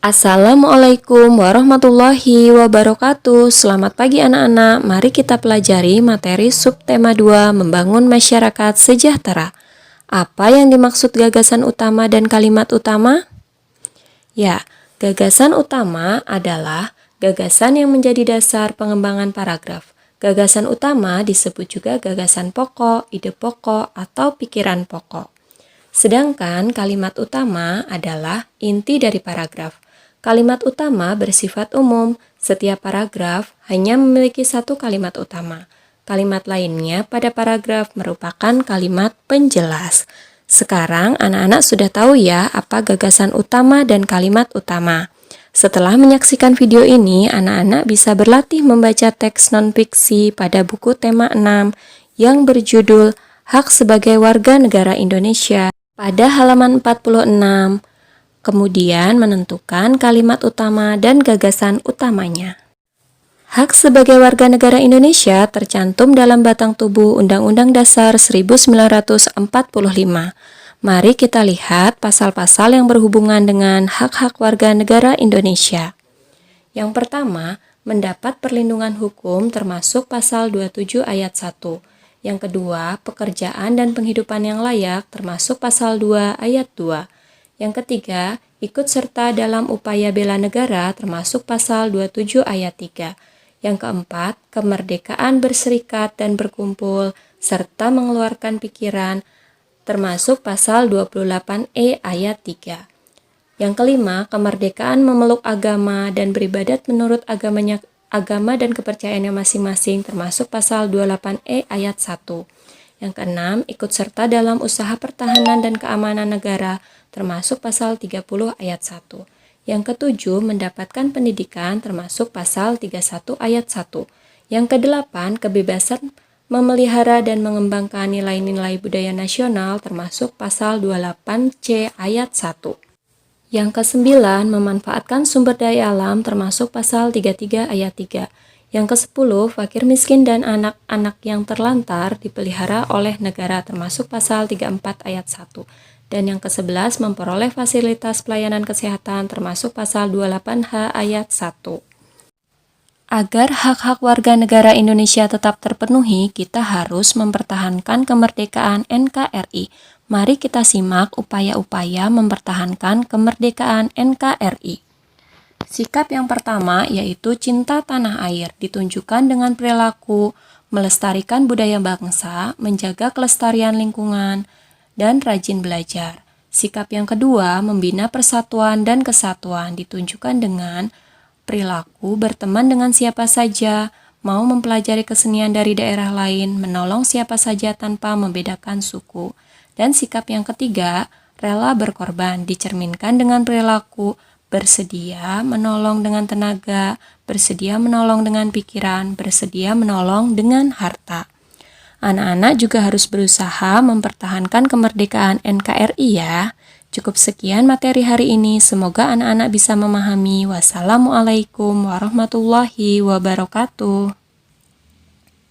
Assalamualaikum warahmatullahi wabarakatuh. Selamat pagi anak-anak. Mari kita pelajari materi subtema 2 membangun masyarakat sejahtera. Apa yang dimaksud gagasan utama dan kalimat utama? Ya, gagasan utama adalah gagasan yang menjadi dasar pengembangan paragraf. Gagasan utama disebut juga gagasan pokok, ide pokok, atau pikiran pokok. Sedangkan kalimat utama adalah inti dari paragraf. Kalimat utama bersifat umum, setiap paragraf hanya memiliki satu kalimat utama. Kalimat lainnya pada paragraf merupakan kalimat penjelas. Sekarang anak-anak sudah tahu ya apa gagasan utama dan kalimat utama. Setelah menyaksikan video ini, anak-anak bisa berlatih membaca teks non-fiksi pada buku tema 6 yang berjudul Hak sebagai Warga Negara Indonesia pada halaman 46. Kemudian menentukan kalimat utama dan gagasan utamanya. Hak sebagai warga negara Indonesia tercantum dalam batang tubuh Undang-Undang Dasar 1945. Mari kita lihat pasal-pasal yang berhubungan dengan hak-hak warga negara Indonesia. Yang pertama, mendapat perlindungan hukum termasuk pasal 27 ayat 1. Yang kedua, pekerjaan dan penghidupan yang layak termasuk pasal 2 ayat 2. Yang ketiga, ikut serta dalam upaya bela negara termasuk pasal 27 ayat 3. Yang keempat, kemerdekaan berserikat dan berkumpul serta mengeluarkan pikiran termasuk pasal 28E ayat 3. Yang kelima, kemerdekaan memeluk agama dan beribadat menurut agama dan kepercayaannya masing-masing termasuk pasal 28E ayat 1. Yang keenam, ikut serta dalam usaha pertahanan dan keamanan negara termasuk pasal 30 ayat 1. Yang ketujuh, mendapatkan pendidikan termasuk pasal 31 ayat 1. Yang kedelapan, kebebasan memelihara dan mengembangkan nilai-nilai budaya nasional termasuk pasal 28C ayat 1. Yang kesembilan, memanfaatkan sumber daya alam termasuk pasal 33 ayat 3. Yang ke-10, fakir miskin dan anak-anak yang terlantar dipelihara oleh negara termasuk pasal 34 ayat 1. Dan yang ke-11, memperoleh fasilitas pelayanan kesehatan termasuk pasal 28H ayat 1. Agar hak-hak warga negara Indonesia tetap terpenuhi, kita harus mempertahankan kemerdekaan NKRI. Mari kita simak upaya-upaya mempertahankan kemerdekaan NKRI. Sikap yang pertama yaitu cinta tanah air, ditunjukkan dengan perilaku melestarikan budaya bangsa, menjaga kelestarian lingkungan, dan rajin belajar. Sikap yang kedua, membina persatuan dan kesatuan, ditunjukkan dengan perilaku berteman dengan siapa saja, mau mempelajari kesenian dari daerah lain, menolong siapa saja tanpa membedakan suku. Dan sikap yang ketiga, rela berkorban, dicerminkan dengan perilaku bersedia menolong dengan tenaga, bersedia menolong dengan pikiran, bersedia menolong dengan harta. Anak-anak juga harus berusaha mempertahankan kemerdekaan NKRI ya. Cukup sekian materi hari ini, semoga anak-anak bisa memahami. Wassalamualaikum warahmatullahi wabarakatuh.